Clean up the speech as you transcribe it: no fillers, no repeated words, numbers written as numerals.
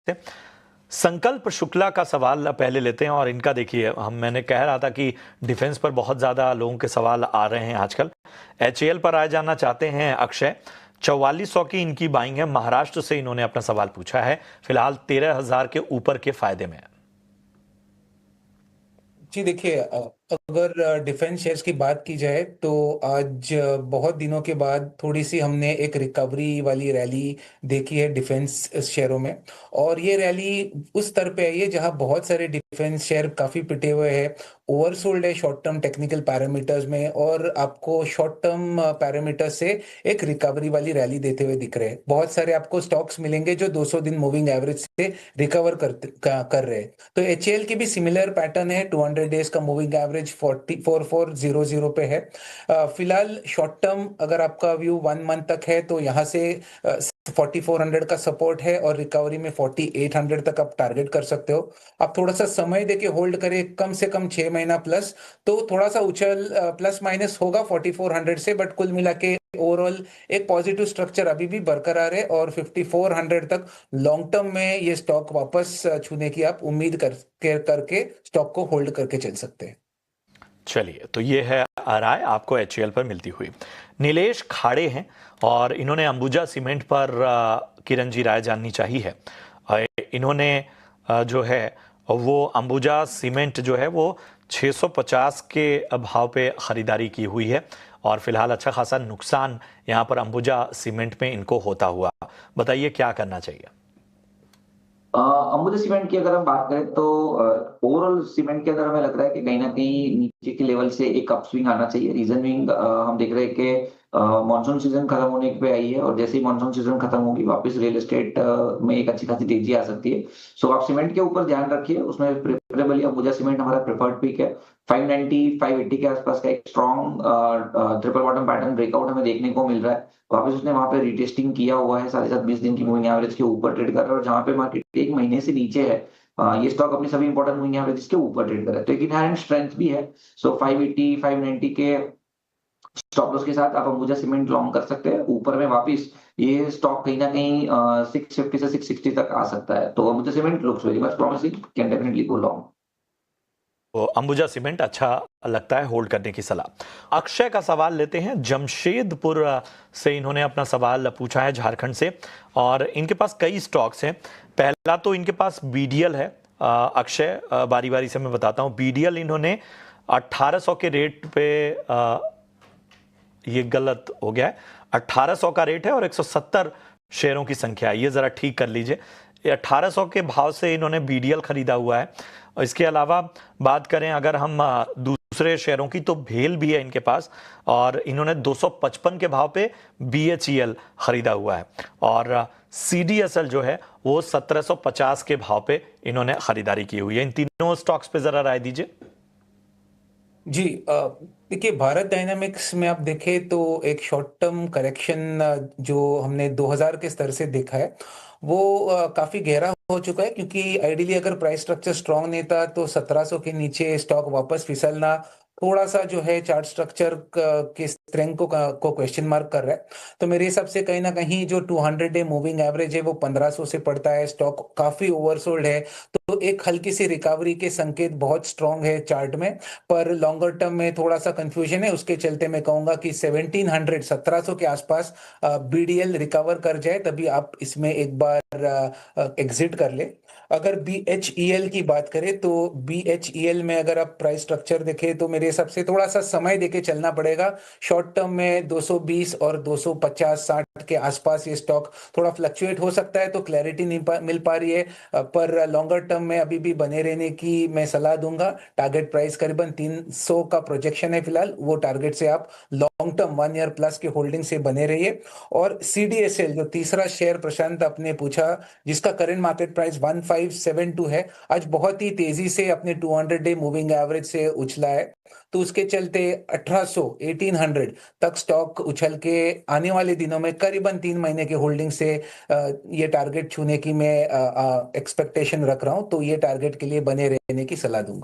से। संकल्प शुक्ला का सवाल पहले लेते हैं और इनका देखिए, मैंने कह रहा था कि डिफेंस पर बहुत ज़्यादा लोगों के सवाल आ रहे हैं आजकल। एचएएल पर आ जाना चाहते हैं अक्षय। 4400 की इनकी बाइंग है। महाराष्ट्र से इन्होंने अपना सवाल पूछा है। फिलहाल 13,000 के ऊपर के फायदे में है। जी देखिए, अगर डिफेंस शेयर्स की बात की जाए तो आज बहुत दिनों के बाद थोड़ी सी हमने एक रिकवरी वाली रैली देखी है डिफेंस शेयरों में। और ये रैली उस स्तर पे आई है जहां बहुत सारे डिफेंस शेयर काफी पिटे हुए हैं, ओवरसोल्ड है शॉर्ट टर्म टेक्निकल पैरामीटर्स में, और आपको शॉर्ट टर्म पैरामीटर्स से एक रिकवरी वाली रैली देते हुए दिख रहे हैं। बहुत सारे आपको स्टॉक्स मिलेंगे जो 200 दिन मूविंग एवरेज से रिकवर कर रहे हैं। तो एचएएल की भी सिमिलर पैटर्न है। 200 डेज का मूविंग एवरेज 44,400 पे है। फिलहाल शॉर्ट टर्म अगर आपका व्यू 1 मंथ तक है तो यहाँ से 4400 का सपोर्ट है और रिकवरी में 4800 तक आप टारगेट कर सकते हो। आप थोड़ा सा समय देके होल्ड करें, कम से कम 6 महीना प्लस, तो थोड़ा सा उछल प्लस माइनस होगा 4400 से, बट कुल मिला के ओवरऑल एक पॉजिटिव स्ट्रक्चर अभी भी बरकरार है और 5400 तक लॉन्ग टर्म में ये स्टॉक वापस छूने की आप उम्मीद करके स्टॉक को होल्ड करके चल सकते हैं। चलिए, तो ये है राय आपको एचएएल पर मिलती हुई। नीलेश खाड़े हैं और इन्होंने अंबुजा सीमेंट पर किरण जी राय जाननी चाहिए है। इन्होंने जो है वो अंबुजा सीमेंट जो है वो 650 के भाव पे खरीदारी की हुई है और फिलहाल अच्छा खासा नुकसान यहाँ पर अंबुजा सीमेंट में इनको होता हुआ। बताइए क्या करना चाहिए। अंबुजा सीमेंट की अगर हम बात करें तो ओवरऑल सीमेंट के अंदर हमें लग रहा है कि कहीं ना कहीं नीचे के लेवल से एक अपस्विंग आना चाहिए। रीजन बिंग हम देख रहे हैं कि मानसून सीजन खत्म होने पे आई है और जैसे ही मानसून सीजन खत्म होगी वापस रियल एस्टेट में एक अच्छी खासी तेजी आ सकती है। सो आप सीमेंट के ऊपर ध्यान रखिए, उसमें प्रेफरेबली अंबुजा सीमेंट हमारा प्रेफर्ड पिक है। 590 580 के आसपास का एक strong triple bottom pattern breakout हमें देखने को मिल रहा है। वापस उसने वहां पे रिटेस्टिंग किया हुआ है, साथ ही साथ 20 दिन की मूविंग एवरेज के ऊपर ट्रेड कर रहा है और जहां पे मार्केट एक महीने से नीचे है, ये स्टॉक अपनी सभी इंपॉर्टेंट मूविंग एवरेज के ऊपर ट्रेड कर रहा है, तो एक इनहेरेंट स्ट्रेंथ भी है। सो 580 590 के स्टॉप लॉस के साथ आप अंबुजा सीमेंट लॉन्ग कर सकते हैं। ऊपर में वापस ये स्टॉक कहीं ना कहीं 650 से 660 तक आ सकता है, तो Ambuja cement looks very much promising, can definitely go long. तो अंबुजा सीमेंट अच्छा लगता है, होल्ड करने की सलाह। अक्षय का सवाल लेते हैं। जमशेदपुर से इन्होंने अपना सवाल पूछा है, झारखंड से, और इनके पास कई स्टॉक्स हैं। पहला तो इनके पास बीडीएल है। अक्षय, बारी बारी से मैं बताता हूं। बीडीएल इन्होंने 1800 के रेट पे, ये गलत हो गया है, 1800 का रेट है और 170 शेयरों की संख्या है, ये जरा ठीक कर लीजिए। 1800 के भाव से इन्होंने बीडीएल खरीदा हुआ है। और इसके अलावा बात करें अगर हम दूसरे शेयरों की, तो भेल भी है इनके पास और इन्होंने 255 के भाव पे बीएचईएल खरीदा हुआ है। और सीडीएसएल जो है वो 1750 के भाव पे इन्होंने खरीदारी की हुई है। इन तीनों स्टॉक्स पे जरा राय दीजिए। जी, देखिए, भारत डायनामिक्स में आप देखें तो एक शॉर्ट टर्म करेक्शन जो हमने 2000 के स्तर से देखा है वो काफी गहरा हो चुका है, क्योंकि आइडियली अगर प्राइस स्ट्रक्चर स्ट्रांग नहीं था तो 1700 के नीचे स्टॉक वापस फिसलना थोड़ा सा जो है चार्ट स्ट्रक्चर के स्ट्रेंथ को क्वेश्चन मार्क कर रहा है। तो मेरे हिसाब से कहीं ना कहीं जो 200 डे मूविंग एवरेज है वो 1500 से पड़ता है, स्टॉक काफी ओवरसोल्ड है, तो एक हल्की सी रिकवरी के संकेत बहुत स्ट्रांग है चार्ट में। पर लॉन्गर टर्म में थोड़ा सा कंफ्यूजन है, उसके चलते मैं कहूंगा कि 1700 1700 के आसपास बीडीएल रिकवर कर जाए तभी आप इसमें एक बार एग्जिट कर ले। अगर बीएचईएल की बात करें तो बीएचईएल में अगर आप प्राइस स्ट्रक्चर देखें तो मेरे हिसाब से थोड़ा सा समय देके चलना पड़ेगा। शॉर्ट टर्म में 220 और 250 60 के आसपास ये स्टॉक थोड़ा फ्लक्चुएट हो सकता है, तो क्लैरिटी नहीं मिल पा रही है। पर लॉन्गर टर्म में अभी भी बने रहने की मैं सलाह दूंगा। टारगेट प्राइस करीबन 300 का प्रोजेक्शन है फिलहाल, वो टारगेट से आप लॉन्ग टर्म 1 ईयर प्लस के होल्डिंग से बने रहिए। और सीडीएसएल जो तीसरा शेयर प्रशांत आपने पूछा, जिसका करंट मार्केट प्राइस 1572 है, आज बहुत ही तेजी से अपने 200 डे मूविंग एवरेज से उछला है, तो उसके चलते 1800 1800 तक स्टॉक उछल के आने वाले दिनों में करीबन 3 महीने के होल्डिंग से ये टारगेट छूने की मैं एक्सपेक्टेशन रख रहा हूं, तो ये टारगेट के लिए बने रहने की सलाह दूंगा।